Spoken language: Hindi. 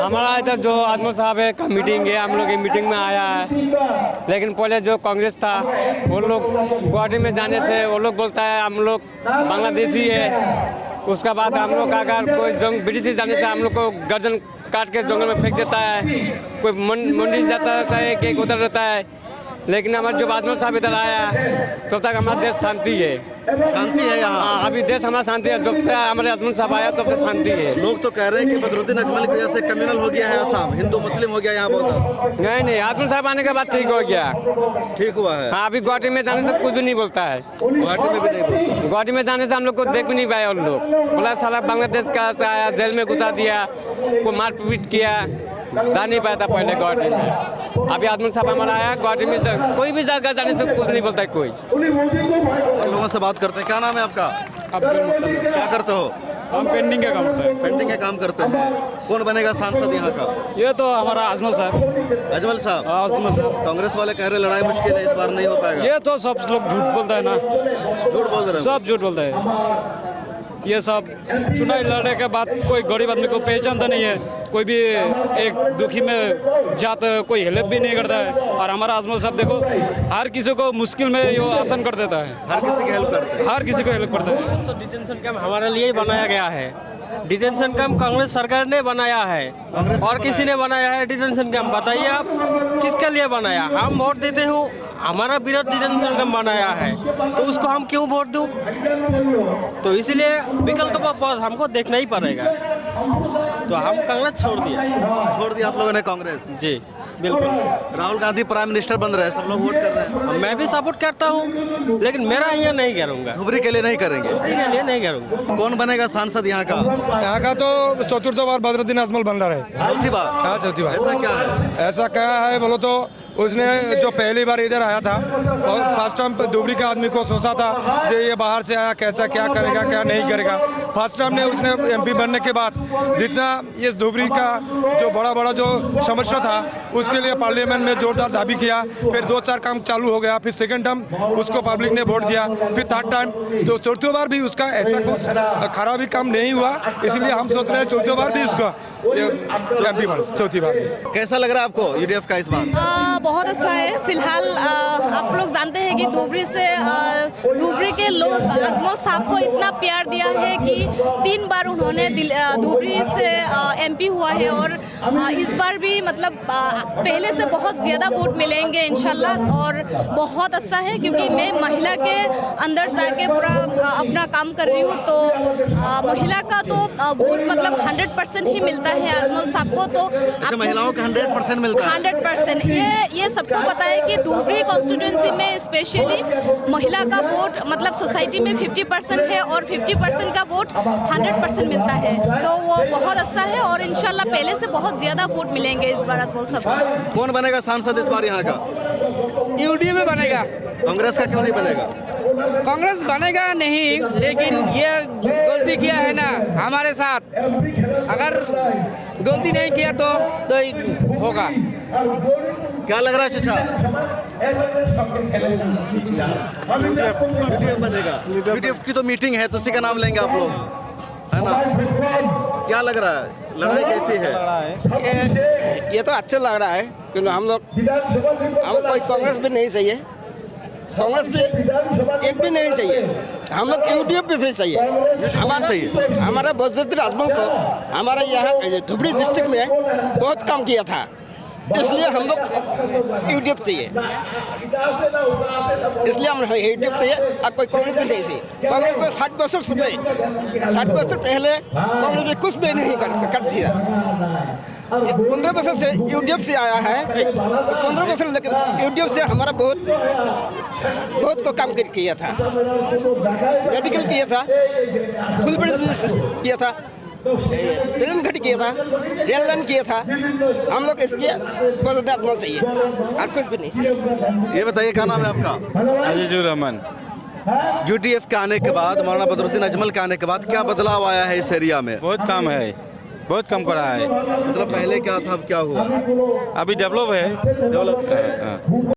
हमारा इधर जो आजमल साहब है का मीटिंग है, हम लोग ये मीटिंग में आया है। लेकिन पहले जो कांग्रेस था वो लोग गुवाहाटी में जाने से वो लोग बोलता है हम लोग बांग्लादेशी है। उसका बाद हम लोग अगर कोई जंग ब्रिटिश जाने से हम लोग को गर्दन काट के जंगल में फेंक देता है। कोई मंडी जाता रहता है कि उधर रहता है। लेकिन हमारे जो आजमल साहब इधर आया तब तक हमारा देश शांति है। शांति है यहाँ? अभी देश हमारा शांति है। जब से हमारे आजमल साहब आया तब से शांति है। लोग तो कह रहे हैं कि बदरुद्दीन अजमल की वजह से कम्युनल हो गया है आसाम, हिंदू मुस्लिम हो गया यहाँ बहुत ज़्यादा। नहीं, आजमल साहब आने के बाद ठीक हो गया। ठीक हुआ है? हाँ, अभी गुवाहाटी में जाने से कुछ भी नहीं बोलता है। गुवाहाटी में भी नहीं बोलता? गुवाहाटी में जाने से हम लोग को देख भी नहीं पाए। और लोग बोला साला बांग्लादेश का से आया, जेल में घुसा दिया, कोई मारपीट किया, जा नहीं पाया था पहले गुवाहाटी में। अभी आजमल साहब हमारा आया गुवाहाटी में, कोई भी जगह जाने से कुछ नहीं बोलता है कोई। लोगों से बात करते हैं। क्या नाम है आपका? अब्दुल मुत्तलिब। क्या करते हो? हम पेंटिंग का काम करते हैं। पेंटिंग का काम करते हैं। कौन बनेगा सांसद यहाँ का? ये तो हमारा आजमल साहब। अजमल साहब? आजमल साहब। कांग्रेस वाले कह रहे लड़ाई मुश्किल है, इस बार नहीं हो पाएगा। ये तो सब लोग झूठ बोलता है ना, झूठ बोल रहे हैं सब झूठ बोलता है। ये सब चुनाव लड़ने के बाद कोई गरीब आदमी को पहचानता नहीं है, कोई भी एक दुखी में जात कोई हेल्प भी नहीं करता है। और हमारा आजमल साहब देखो हर किसी को मुश्किल में ये आसान कर देता है, हर किसी की हेल्प करते हैं। हर किसी को हेल्प करता है। तो डिटेंशन कैंप हमारे लिए ही बनाया गया है। डिटेंशन कैंप कांग्रेस सरकार ने बनाया है और किसी ने बनाया है डिटेंशन कैंप? बताइए आप किसके लिए बनाया? हम वोट देते हो, हमारा विरोध डिटेंशन कैंप बनाया है तो उसको हम क्यों वोट दूं? तो इसलिए विकल्प का पास हमको देखना ही पड़ेगा। तो हम कांग्रेस छोड़ दिया आप लोगों ने कांग्रेस? जी बिल्कुल। राहुल गांधी प्राइम मिनिस्टर बन रहे हैं, सब लोग वोट कर रहे हैं। मैं भी सपोर्ट करता हूँ लेकिन मेरा यहाँ नहीं करूँगा, धुबरी के लिए नहीं करेंगे? के लिए नहीं करूँगा। कौन बनेगा सांसद यहाँ का? यहाँ का तो चतुर्थ बार बदरुद्दीन अजमल बन रहा है। चौथी बार? हाँ, चौथी बार। ऐसा क्या है? ऐसा क्या है बोलो तो उसने जो पहली बार इधर आया था और फर्स्ट टाइम धुबरी का आदमी को सोचा था कि ये बाहर से आया कैसा क्या करेगा क्या नहीं करेगा। फर्स्ट टाइम ने उसने एमपी बनने के बाद जितना इस धुबरी का जो बड़ा जो समस्या था उसके लिए पार्लियामेंट में जोरदार दाबी किया। फिर 2-4 काम चालू हो गया। फिर सेकंड टाइम उसको पब्लिक ने वोट दिया। फिर थर्ड टाइम तो चौथी बार भी उसका ऐसा कुछ खराब भी काम नहीं हुआ। इसलिए हम सोच रहे हैं चौथी बार भी उसका एमपी बन, चौथी बार भी। कैसा लग रहा है आपको यूडीएफ का इस बार? बहुत अच्छा है। फिलहाल आप लोग जानते हैं कि धुबरी के लोग आजमल साहब को इतना प्यार दिया है कि 3 बार उन्होंने धुबरी से एमपी हुआ है और इस बार भी मतलब पहले से बहुत ज़्यादा वोट मिलेंगे इंशाल्लाह। और बहुत अच्छा है क्योंकि मैं महिला के अंदर जाके पूरा अपना काम कर रही हूँ तो महिला का तो वोट मतलब 100% ही मिलता है आजमल साहब को। तो अच्छा, महिलाओं का 100% मिलता है? 100%। ये सबको पता है कि धुबरी कॉन्स्टिट्यूंसी में स्पेशली महिला का वोट मतलब सोसाइटी में 50% है और 50% का वोट 100% मिलता है। तो वो बहुत अच्छा है और इंशाल्लाह पहले से बहुत ज़्यादा वोट मिलेंगे इस बार आजमल साहब। कौन बनेगा सांसद इस बार यहाँ का? यूडीए में बनेगा। कांग्रेस का क्यों नहीं बनेगा? कांग्रेस बनेगा नहीं, लेकिन ये गलती किया है ना हमारे साथ। अगर गलती नहीं किया तो होगा। क्या लग रहा है चाचा? यूडीएफ बनेगा। यूडीएफ की तो मीटिंग है तो उसी का नाम लेंगे आप लोग, है ना? क्या लग रहा है, लड़ाई कैसी है? ये तो अच्छा लग रहा है क्योंकि हम कोई कांग्रेस भी नहीं चाहिए, कांग्रेस भी एक भी नहीं चाहिए। हम लोग यूडीएफ भी चाहिए। हमारा चाहिए हमारा बदरुद्दीन अजमल को हमारा यहाँ धुबरी डिस्ट्रिक्ट में बहुत काम किया था, इसलिए हम लोग यूडीएफ चाहिए। इसलिए हम यूडीएफ चाहिए और कोई कांग्रेस भी नहीं चाहिए। कांग्रेस को 60 वर्ष पहले कांग्रेस में कुछ भी नहीं कर दिया। 15 वर्ष से यूडीएफ से आया है तो 15 वर्ष, लेकिन यूडीएफ से हमारा बहुत को काम किया था। मेडिकल किया था, फुल ब्रिज किया था, फिल्म घट किया था, रेल लाइन किया था। हम लोग इसके बदौलत चाहिए और कुछ भी नहीं चाहिए। ये बताइए क्या नाम है आपका? अजीजुर रहमान। यूडीएफ के आने के बाद, मौलाना बदरुद्दीन अजमल के आने के बाद क्या बदलाव आया है इस एरिया में? बहुत काम है, बहुत कम करा है। मतलब पहले क्या था अब क्या हुआ? अभी डेवलप है। डेवलप है।